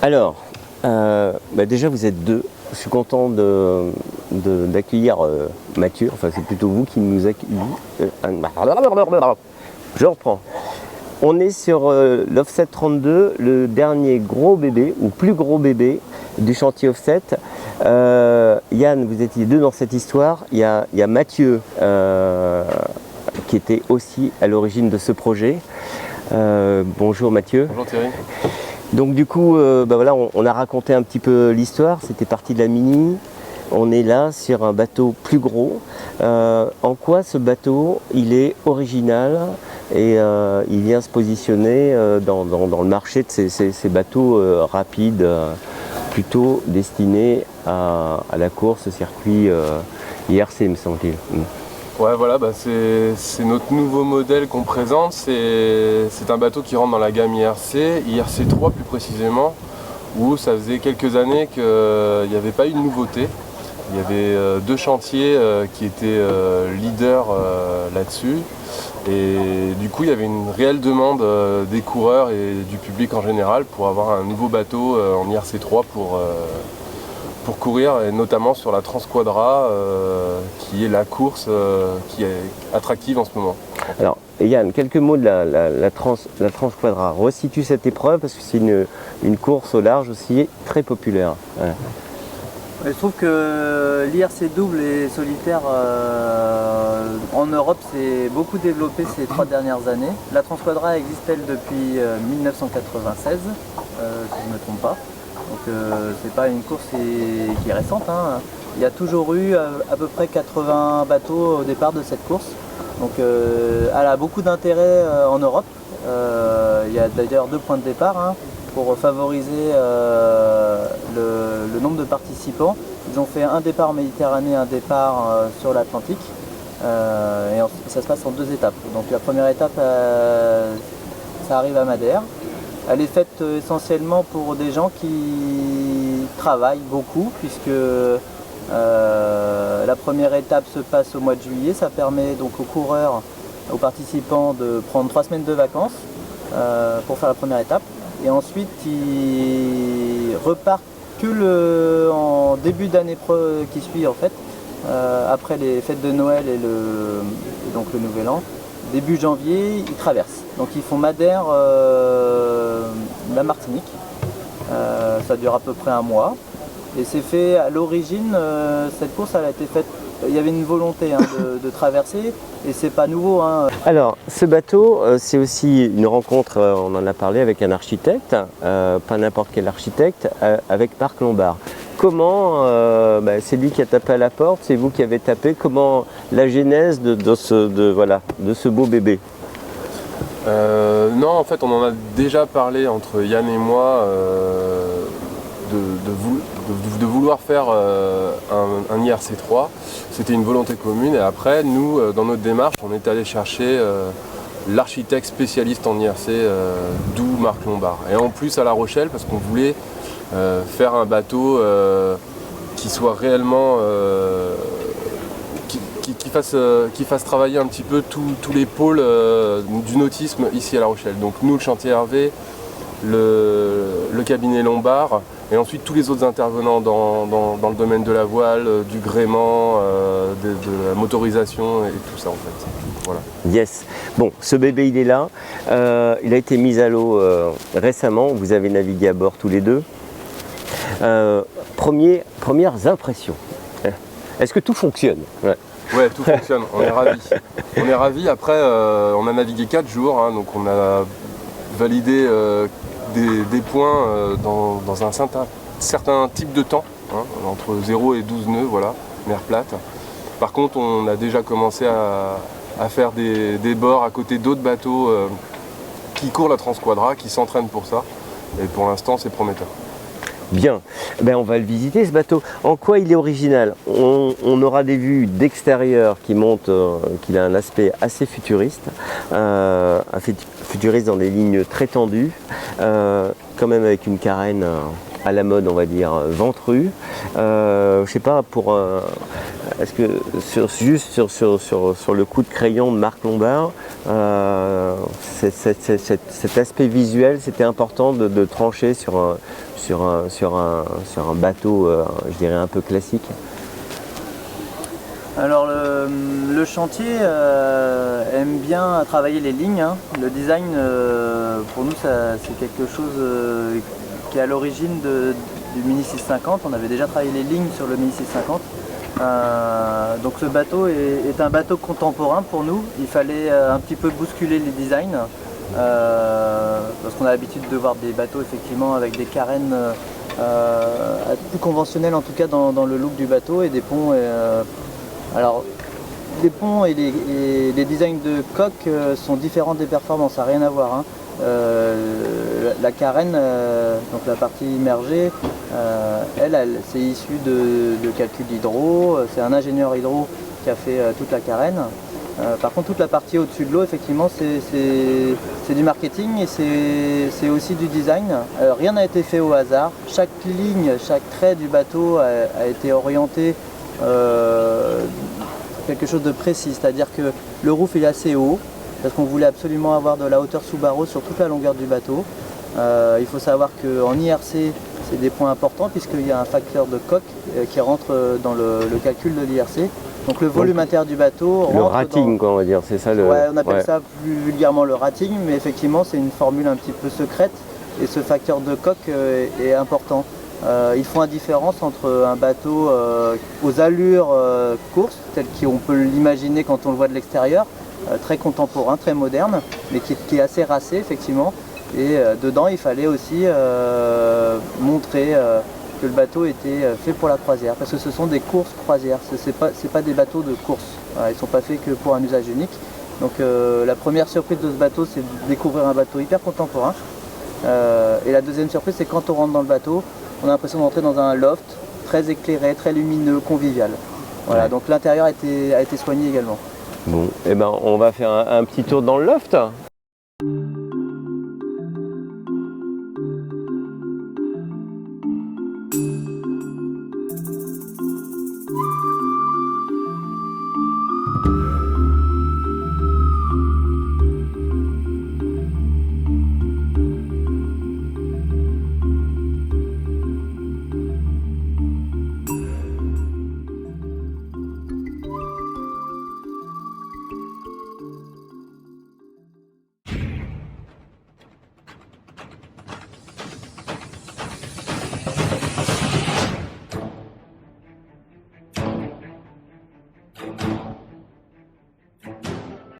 Alors, déjà vous êtes deux. Je suis content d'accueillir Mathieu. Enfin, c'est plutôt vous qui nous accueillez. Je reprends. On est sur l'Offset 32, le dernier gros bébé, ou plus gros bébé du chantier Offset. Yann, vous étiez deux dans cette histoire. Il y a Mathieu qui était aussi à l'origine de ce projet. Bonjour Mathieu. Bonjour Thierry. Donc du coup, voilà, on a raconté un petit peu l'histoire. C'était parti de la Mini. On est là sur un bateau plus gros. En quoi ce bateau, il est original et il vient se positionner dans le marché de ces bateaux rapides, plutôt destinés à la course, au circuit IRC, me semble-t-il. Ouais, voilà, c'est notre nouveau modèle qu'on présente. C'est un bateau qui rentre dans la gamme IRC, IRC3 plus précisément, où ça faisait quelques années qu'il n'y avait pas eu de nouveauté. Il y avait deux chantiers qui étaient leaders là-dessus. Et du coup, il y avait une réelle demande des coureurs et du public en général pour avoir un nouveau bateau en IRC3 pour courir, et notamment sur la Transquadra, qui est la course qui est attractive en ce moment. Alors, Yann, quelques mots de la Transquadra. Resitue cette épreuve parce que c'est une course au large aussi très populaire. Ouais. Je trouve que l'IRC double et solitaire en Europe s'est beaucoup développé ces 3 dernières années. La Transquadra existe elle depuis 1996, si je ne me trompe pas. Donc c'est pas une course qui est récente, hein. Il y a toujours eu à peu près 80 bateaux au départ de cette course. Donc elle a beaucoup d'intérêt en Europe. Il y a d'ailleurs 2 points de départ, hein, pour favoriser le nombre de participants. Ils ont fait un départ en Méditerranée, un départ sur l'Atlantique. Et ça se passe en 2 étapes. Donc la première étape, ça arrive à Madère. Elle est faite essentiellement pour des gens qui travaillent beaucoup, puisque la première étape se passe au mois de juillet. Ça permet donc aux coureurs, aux participants de prendre 3 semaines de vacances pour faire la première étape. Et ensuite, ils repartent que en début d'année qui suit en fait, après les fêtes de Noël et donc le Nouvel An. Début janvier, ils traversent. Donc ils font Madère, la Martinique. Ça dure à peu près un mois. Et c'est fait à l'origine, cette course elle a été faite, il y avait une volonté de traverser et c'est pas nouveau, hein. Alors ce bateau, c'est aussi une rencontre, on en a parlé avec un architecte, pas n'importe quel architecte, avec Marc Lombard. Comment, c'est lui qui a tapé à la porte, c'est vous qui avez tapé, comment la genèse de ce beau bébé? Non, en fait, on en a déjà parlé entre Yann et moi de vouloir faire un IRC3. C'était une volonté commune et après, nous, dans notre démarche, on est allé chercher l'architecte spécialiste en IRC, d'où Marc Lombard. Et en plus à La Rochelle, parce qu'on voulait faire un bateau qui soit réellement qui fasse travailler un petit peu tous les pôles du nautisme ici à La Rochelle. Donc nous, le chantier Hervé, le cabinet Lombard, et ensuite tous les autres intervenants dans le domaine de la voile, du gréement, de la motorisation et tout ça en fait. Voilà. Yes. Bon, ce bébé il est là. Il a été mis à l'eau récemment. Vous avez navigué à bord tous les deux. Premières impressions. Est-ce que tout fonctionne? Ouais, tout fonctionne. On est ravis. On est ravis. Après, on a navigué 4 jours, hein, donc on a validé des points dans un certain type de temps, hein, entre 0 et 12 nœuds, voilà, mer plate. Par contre, on a déjà commencé à faire des bords à côté d'autres bateaux qui courent la Transquadra, qui s'entraînent pour ça. Et pour l'instant, c'est prometteur. Bien, on va le visiter ce bateau. En quoi il est original? On aura des vues d'extérieur qui montrent qu'il a un aspect assez futuriste, futuriste dans des lignes très tendues, quand même avec une carène à la mode, on va dire, ventrue. Je sais pas, est-ce que juste sur le coup de crayon de Marc Lombard, cet aspect visuel, c'était important de trancher sur un bateau, je dirais un peu classique? Alors le chantier aime bien travailler les lignes, hein. Le design, pour nous, c'est quelque chose qui est à l'origine du Mini 650. On avait déjà travaillé les lignes sur le Mini 650. Donc ce bateau est un bateau contemporain pour nous. Il fallait un petit peu bousculer les designs, parce qu'on a l'habitude de voir des bateaux effectivement avec des carènes plus conventionnelles, en tout cas dans le look du bateau, et des ponts. Alors, les ponts et les designs de coque sont différents des performances, ça n'a rien à voir, hein. La carène, donc la partie immergée, elle c'est issu de calcul d'hydro. C'est un ingénieur hydro qui a fait toute la carène. Par contre, toute la partie au-dessus de l'eau, effectivement, c'est du marketing et c'est aussi du design. Rien n'a été fait au hasard. Chaque ligne, chaque trait du bateau a été orienté quelque chose de précis, c'est-à-dire que le roof est assez haut parce qu'on voulait absolument avoir de la hauteur sous barreau sur toute la longueur du bateau. Il faut savoir qu'en IRC, c'est des points importants puisqu'il y a un facteur de coque qui rentre dans le calcul de l'IRC. Donc le volume intérieur du bateau rentre. Le rating, quoi, on va dire, c'est ça le. Ouais, on appelle ça plus vulgairement le rating, mais effectivement c'est une formule un petit peu secrète et ce facteur de coque est important. Ils font la différence entre un bateau aux allures courses, tel qu'on peut l'imaginer quand on le voit de l'extérieur, très contemporain, très moderne, mais qui est assez racé effectivement. Et dedans, il fallait aussi montrer que le bateau était fait pour la croisière, parce que ce sont des courses croisières, c'est pas des bateaux de course. Voilà, ils ne sont pas faits que pour un usage unique. Donc la première surprise de ce bateau, c'est de découvrir un bateau hyper contemporain. Et la deuxième surprise, c'est quand on rentre dans le bateau, on a l'impression d'entrer dans un loft très éclairé, très lumineux, convivial. Voilà, ouais. Donc l'intérieur a été soigné également. Bon, eh ben, on va faire un petit tour dans le loft.